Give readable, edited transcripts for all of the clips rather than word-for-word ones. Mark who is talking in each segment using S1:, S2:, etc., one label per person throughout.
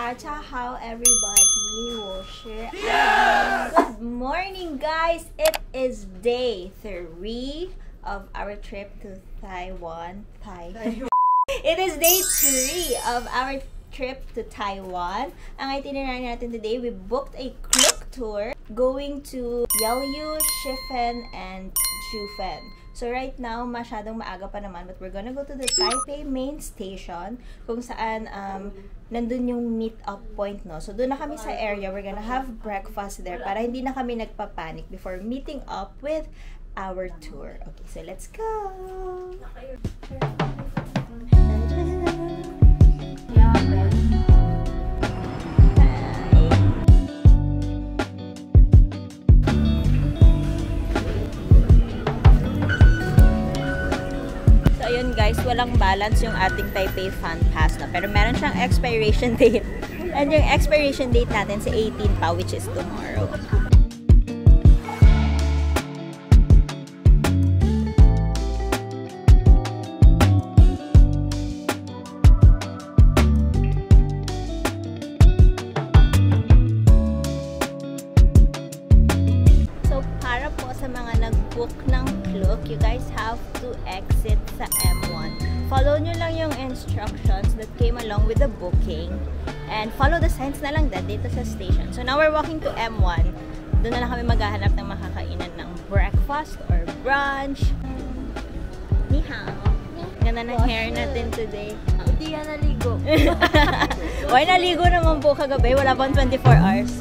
S1: how everybody will share. Good morning, guys. It is day 3 of our trip to Taiwan. It is day 3 of our trip to Taiwan. Ang itinerary natin today, we booked a Klook tour going to Yeoyu, Shifen, and Jufen. So right now, masyadong maaga pa naman, but we're gonna go to the Taipei main station kung saan nandun yung meet-up point, no? So doon na kami sa area, we're gonna have breakfast there para hindi na kami nagpapanik before meeting up with our tour. Okay, so let's go! Ayun guys, walang balance yung ating Taipei Fan Pass na. Pero meron siyang expiration date. And yung expiration date natin sa 18 pa, which is tomorrow. So para po sa mga nag-book ng Klook, you guys have to exit sa M1. Follow nyo lang yung instructions that came along with the booking and follow the signs na lang dito sa station. So now we're walking to M1. Doon na lang kami maghahanap ng makakainan ng breakfast or brunch. Ni hao. Ganda ng hair natin today.
S2: Hindi yan naligo.
S1: Why naligo naman po kagabi? Wala pang 24 hours.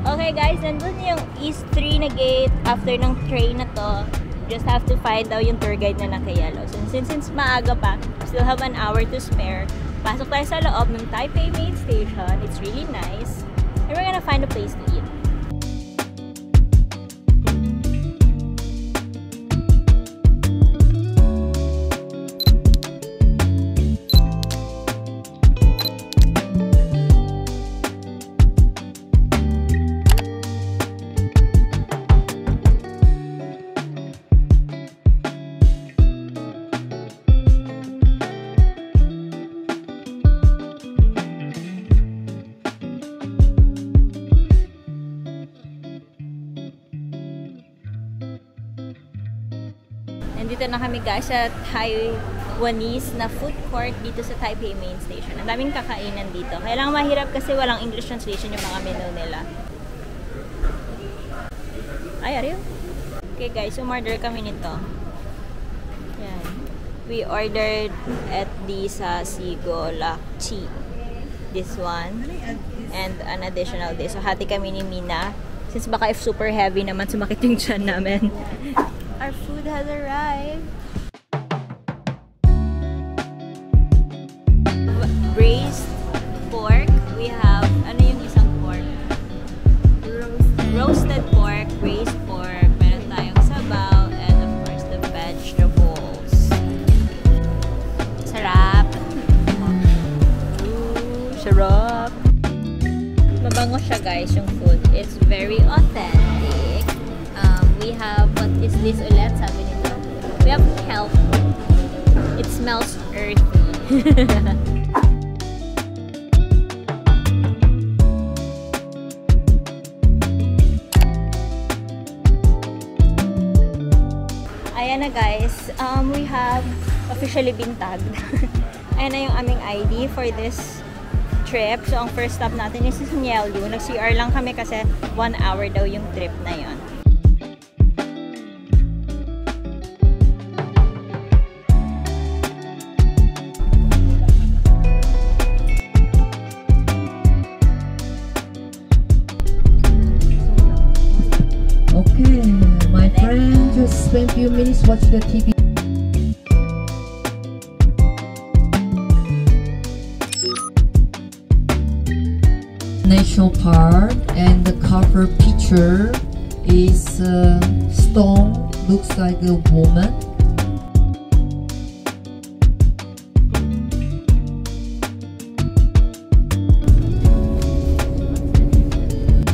S1: Okay guys, nandun yung East 3 na gate. After ng train na to, just have to find daw yung tour guide na naka-yellow. So, since maaga pa, still have an hour to spare. Pasok tayo sa loob ng Taipei main station. It's really nice. And we're gonna find a place to eat. Nandito na kami guys sa Taiwanese na food court dito sa Taipei main station. Ang daming kakainan dito. Kaya lang mahirap kasi walang English translation yung mga menu nila. Ay, ariyo. Okay guys, umorder kami nito. Yan. We ordered at the Sigo Lakchi. This one. And an additional this. So hati kami ni Mina. Since baka if super heavy naman, sumakit yung tiyan namin. Our food has arrived. Braised pork. We have, ano yung isang pork? Roasted pork, braised pork. Meron tayong sabaw, and of course the vegetables. Sarap. Ooh, sarap. Mabango siya guys, yung food. It's very authentic. We have, what is this ulit? Sabi nito. We have kelp. It smells earthy. Ayan na guys. We have officially been tagged. Ayan na yung aming ID for this trip. So, ang first stop natin is Yeoyu. Nag-CR lang kami kasi 1 hour daw yung trip na yon.
S3: Spend few minutes watch the TV. National Park, and the cover picture is stone, looks like a woman.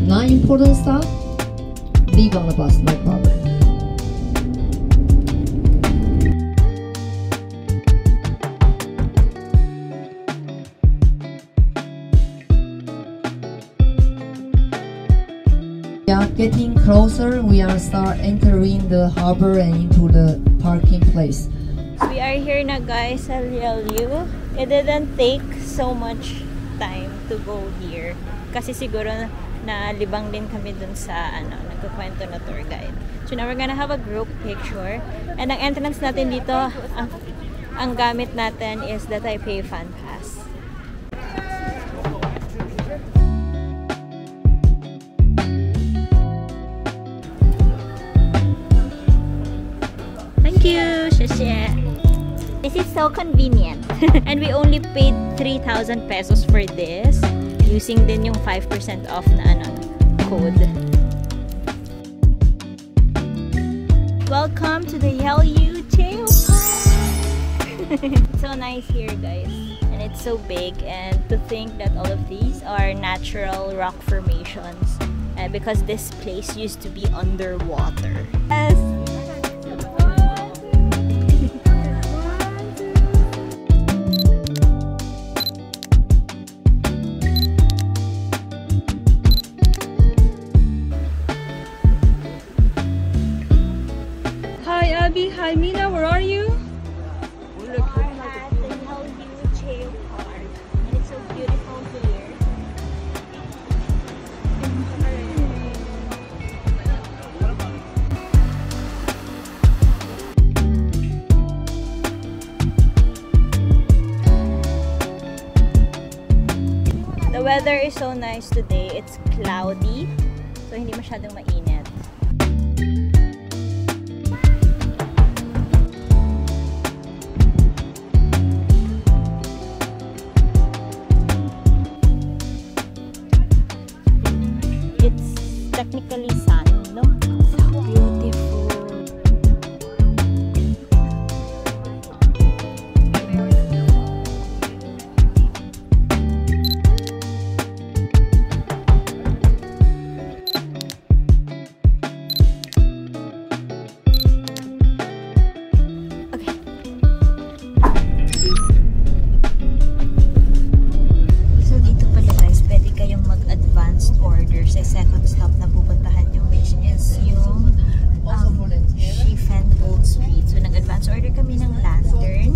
S3: Not important stuff. Leave on the bus, no problem. are getting closer. We are start entering the harbor and into the parking place.
S1: We are here na guys sa Liu. It didn't take so much time to go here. Kasi siguro na libang din kami dun sa nagkukwento na tour guide. So now we're gonna have a group picture. And ang entrance natin dito, ang gamit natin is the Taipei Fan Pass. Thank you! 谢谢! This is so convenient. And we only paid 3,000 pesos for this. Using din yung 5% off na code. Welcome to the Liu Tail Park! It's so nice here guys. And it's so big. And to think that all of these are natural rock formations. Because this place used to be underwater. Yes!
S2: Hi Abby, hi Mina, where are you?
S1: We are at the Liu Tail Park. And it's so beautiful here. The weather is so nice today. It's cloudy, so hindi masyadong mainit. It's technically sun, no? So beautiful. Second stop na pupuntahan nyo, which is yung Shifen Old Street. So nag-advance order kami ng lantern.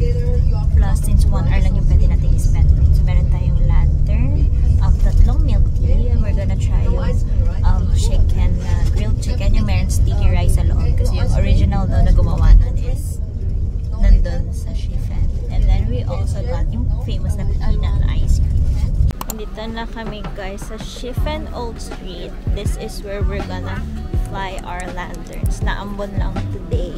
S1: Plus, since 1 hour lang yung pwede natin i-spend. So meron tayong lantern, tatlong milk tea, and we're gonna try yung chicken, grilled chicken, yung meron sticky rice sa loob. Kasi yung original daw na gumawa nun is nandun sa Shifen. And then we also got yung famous na peanut ice cream. Dito na kami guys sa Shifen Old Street. This is where we're gonna fly our lanterns. Naambon lang today.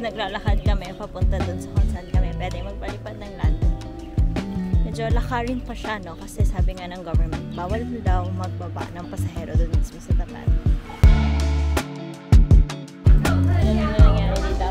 S1: Naglalakad kami papunta dun sa kung saan kami pwede magpalipad ng lantern. Medyo lakarin pa siya, no? Kasi sabi nga ng government, bawal daw magbaba ng pasahero dun mismo sa tapat. Alam mo na nangyari dito?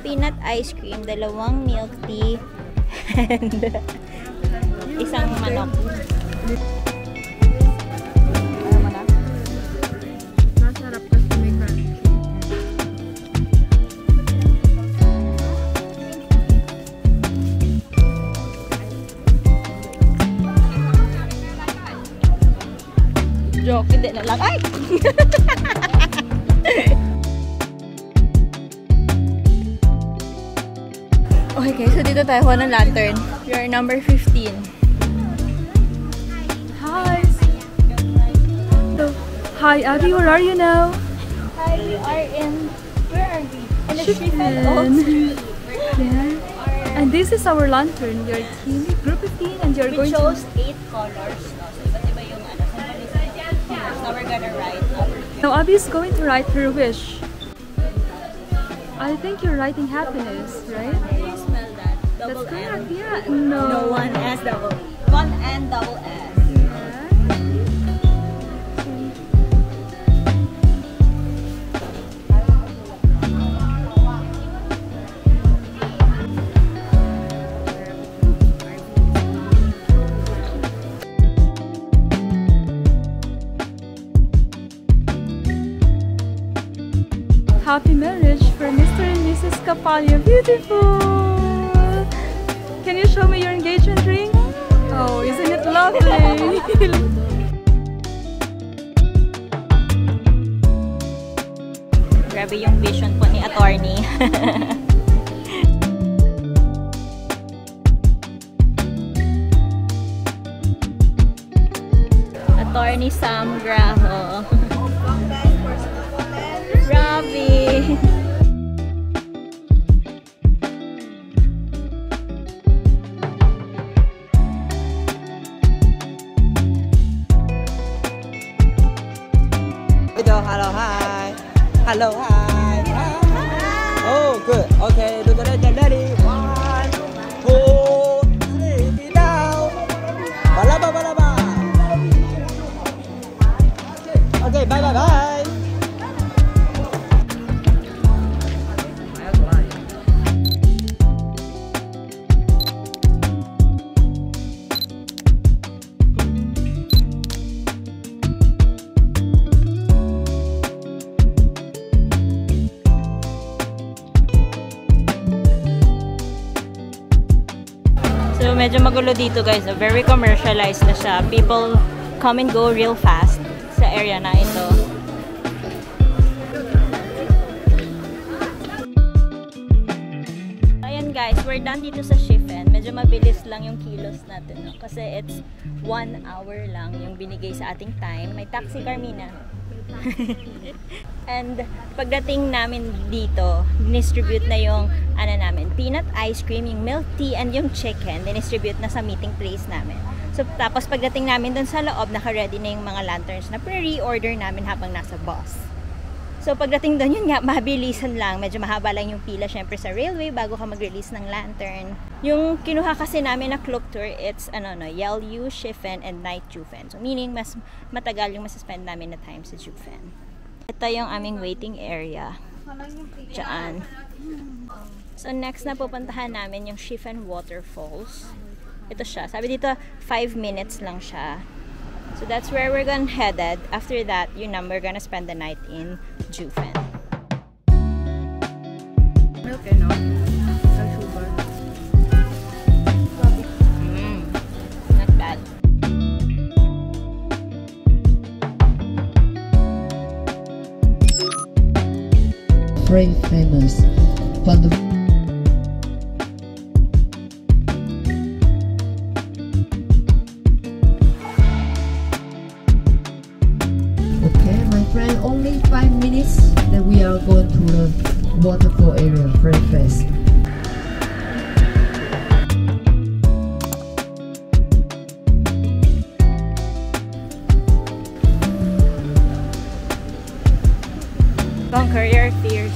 S1: Peanut ice cream, 2 milk tea, and isang manok.
S2: Masarap kasi may crunchy.
S1: Joke, hindi na lang. Ay! Okay, so dito tayo kuha ng lantern. We are number 15.
S2: Hi! So, hi Abby, where are you now?
S1: Hi, we are in... Where are we? In the
S2: Shifen.
S1: Old Street.
S2: Yeah. And this is our lantern. You're team group 15 and you're
S1: We
S2: going
S1: chose
S2: to...
S1: 8 colors. No? So, iba't iba yung So, we're gonna write our...
S2: Now Abby is going to write her wish. I think you're writing happiness, right?
S1: Can you smell that? Double
S2: That's
S1: N.
S2: correct, yeah. No.
S1: No, 1 S double. 1 N double S.
S2: happy marriage for Mr. and Mrs. Capalio. Beautiful! Can you show me your engagement ring? Oh, isn't it lovely?
S1: Grabe yung vision po ni attorney. Attorney Sam Graho. Grabe!
S4: Hello, hi. Hello, hi. Oh, good. Okay, look at it. Get ready. 1, 2, 3, down. Balaba, balaba. Okay, bye, bye, bye.
S1: So medyo magulo dito guys, very commercialized na siya. People come and go real fast sa area na ito. Ayan guys, we're done dito sa Shifen. Medyo mabilis lang yung kilos natin, no? Kasi it's 1 hour lang yung binigay sa ating time. May taxi, Carmina. And pagdating namin dito, distribute na yung peanut ice cream, yung milk tea, and yung chicken. Distribute na sa meeting place namin. So tapos pagdating namin dun sa loob, naka-ready na yung mga lanterns na pre-order namin habang nasa bus. So pagdating dun, yun nga, mabilisan lang. Medyo mahaba lang yung pila syempre sa railway bago ka mag-release ng lantern. Yung kinuha kasi namin na cloak tour, it's Yeollyu, Shifen, and Night Jufen. So meaning, mas matagal yung masuspend namin na time sa Jufen. Ito yung aming waiting area. Diyan. So next na pupuntahan namin yung Shifen Waterfalls. Ito siya. Sabi dito, 5 minutes lang siya. So that's where we're gonna headed. After that, we're gonna spend the night in Jufen.
S2: Okay, no? Sa sugar.
S1: Not bad.
S3: Very famous. But the only 5 minutes, then we are going to the waterfall area very fast.
S1: Conquer your fears.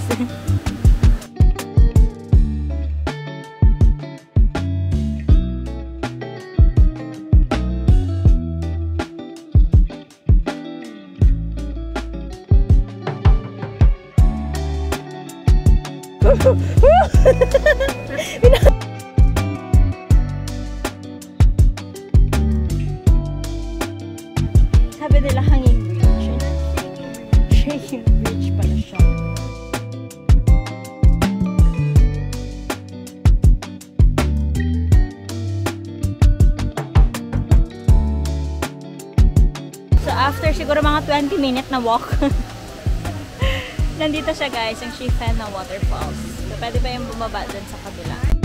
S1: Sabi nila hanging bridge. Hanging bridge pala siya. So after siguro mga 20-minute na walk, nandito siya guys, yung Shifen na waterfalls. So pwede pa yung bumaba dun sa kabila.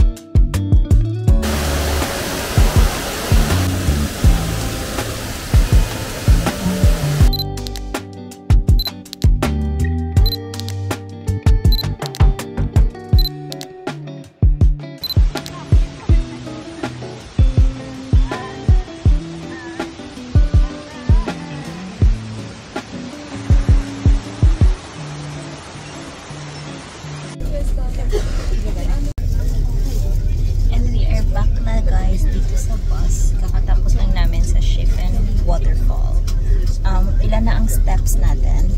S1: And we are back na guys dito sa bus. Kakatapos lang namin sa Shifen Waterfall. Ilan na ang steps natin?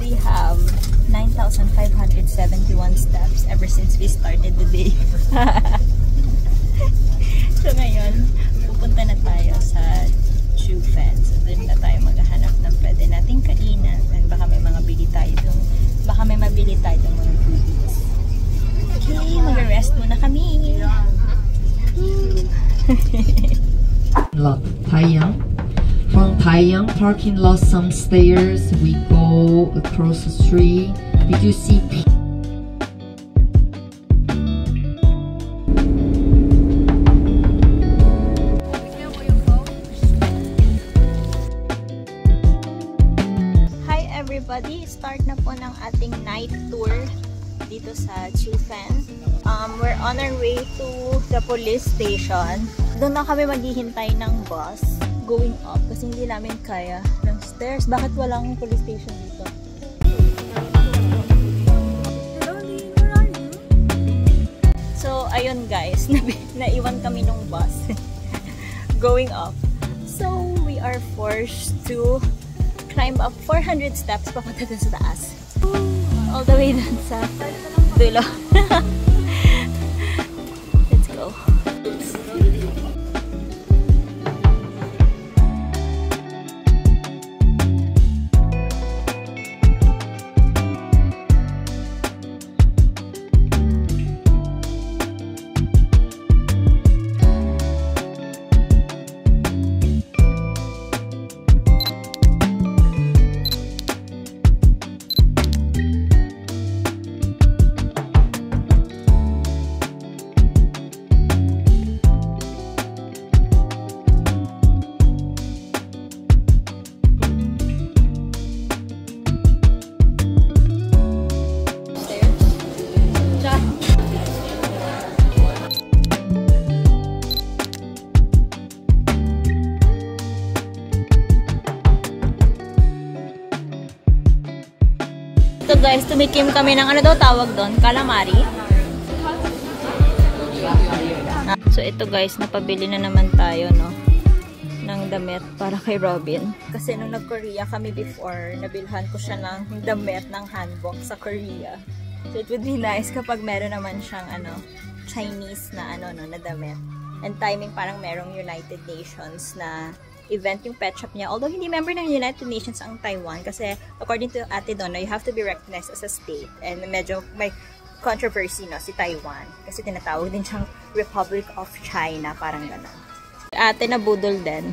S1: We have 9,571 steps ever since we started the day. So ngayon, pupunta na tayo sa Jufen. So doon na tayo maghahanap ng pwede nating kainan. And baka may mga bili tayo doon.
S3: long parking lot, some stairs. We go across the street. Did you see?
S1: Hi everybody! Start na po ng ating night tour dito sa Chufeng. We're on our way to the police station. Doon na kami maghihintay ng bus going up kasi hindi namin kaya ng stairs. Bakit walang police station dito?
S2: Hello, Lee. Where are you?
S1: So, ayun guys. Naiwan kami ng bus going up. So, we are forced to climb up 400 steps papunta dun sa taas. All the way dun sa dulo. Let's go. So guys, tumikim kami ng ano daw tawag doon? Calamari. So ito guys, napabili na naman tayo no ng damit para kay Robin. Kasi nung nag-Korea kami before, nabilhan ko siya ng damit ng hanbok sa Korea. So it would be nice kapag meron naman siyang ano Chinese na ano no na damit. And timing parang merong United Nations na event yung pet shop niya. Although hindi member ng United Nations ang Taiwan kasi according to Ate Donna, you have to be recognized as a state. And medyo may controversy no si Taiwan kasi tinatawag din siyang Republic of China, parang gano'n. Ate na budol din.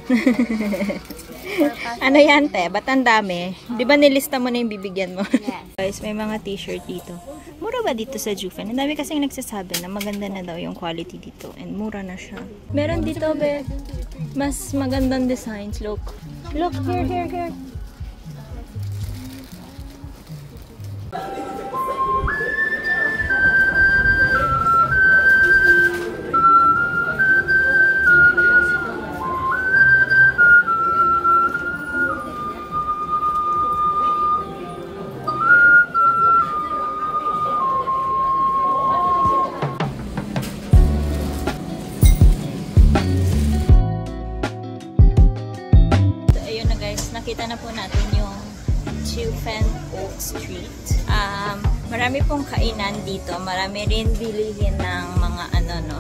S1: Ano yan te? Ba't ang dami? Di ba nilista mo na yung bibigyan mo? Yes. Guys, may mga t-shirt dito. Mura ba dito sa Chufeng? Ang dami kasing nagsasabi na maganda na daw yung quality dito. And mura na siya. Meron dito, be. Mas magandang designs. Look. Look, here. Nakita na po natin yung Chufeng Oak Street. Marami pong kainan dito. Marami rin bilihin ng mga ano no,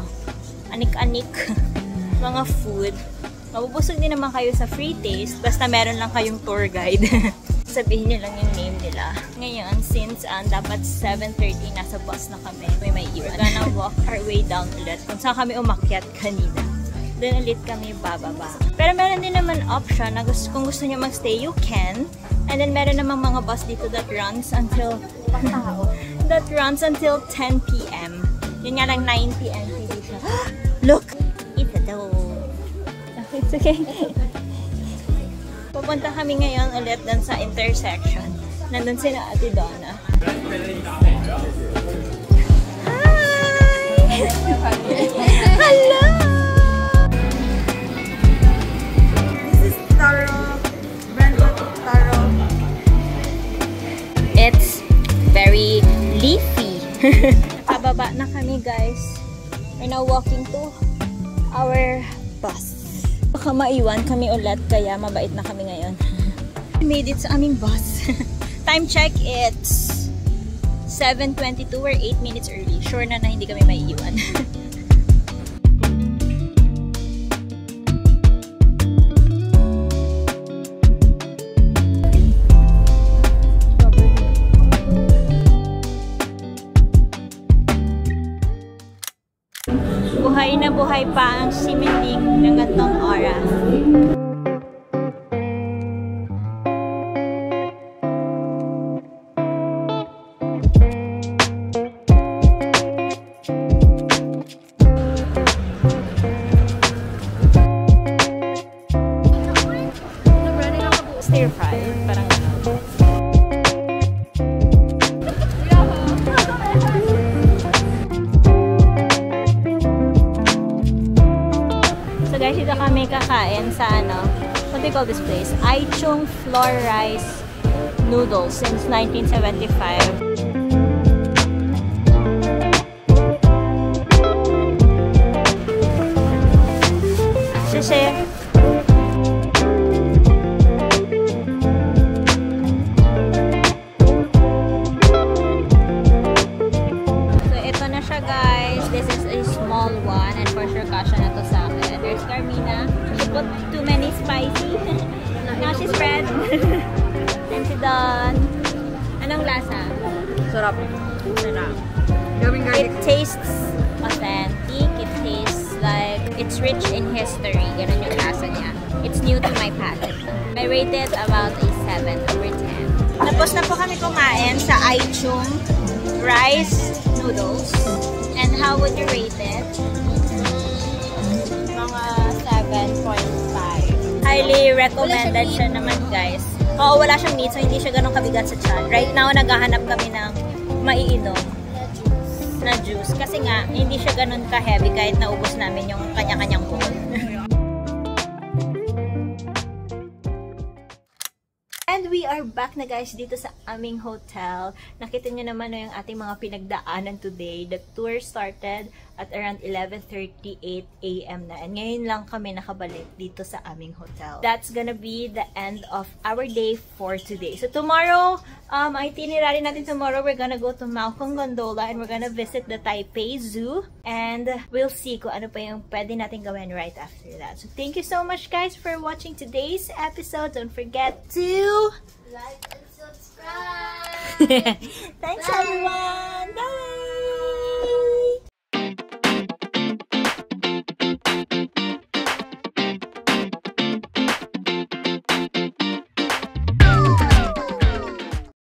S1: anik-anik mga food. Mabubusog din naman kayo sa free taste. Basta meron lang kayong tour guide. Sabihin nyo lang yung name nila. Ngayon, since dapat 7:30 nasa bus na kami, may iwan. We're gonna walk our way down ulit kung saan kami umakyat kanina. Then ulit kami bababa. Pero meron din naman option na kung gusto nyo magstay, you can. And then meron naman mga bus dito that runs until 10 p.m. Yun nga lang 9 p.m. hindi siya. Look! It's a dog. It's okay. Pupunta kami ngayon ulit dun sa intersection. Nandun sila Ate Donna. Hi! Hello! It's very leafy. Pababa na kami guys. We're now walking to our bus. Baka maiwan kami ulit kaya mabait na kami ngayon. We made it sa aming bus. Time check, it's 7:22. We're 8 minutes early. Sure na hindi kami maiiwan. Buhay na buhay pa ang simending ng gantong oras. stir fry. Parang ano. So guys, dito kami kakain sa ano, what do you call this place? Aichung Flour Rice Noodles since 1975. Kasi guys, this is a small one and for sure kasha na to sa akin. There's Carmina. She put too many spicy. Now she's red. And si Don. Anong lasa?
S2: Sarap.
S1: Sarap.
S2: It
S1: It tastes authentic. It tastes like it's rich in history. Ganun yung lasa niya. It's new to my palate. I rate it about a 7/10. Tapos na po kami kumain sa Aichung rice noodles. And how would you rate it? Mga 7.5. Highly recommended siya naman, guys. Oo, wala siyang meat, so hindi siya ganun kabigat sa tiyan. Right now, naghahanap kami ng maiinom na juice. Kasi nga, hindi siya ganun ka-heavy kahit naubos namin yung kanya-kanyang bowl. And we are back na guys dito sa aming hotel. Nakita nyo naman yung ating mga pinagdaanan today. The tour started at around 11:38 AM na. And ngayon lang kami nakabalik dito sa aming hotel. That's gonna be the end of our day for today. So tomorrow, itinerary natin tomorrow, we're gonna go to Malkong Gondola and we're gonna visit the Taipei Zoo. And we'll see kung ano pa yung pwede natin gawin right after that. So thank you so much guys for watching today's episode. Don't forget to
S5: like and subscribe.
S1: Thanks everyone!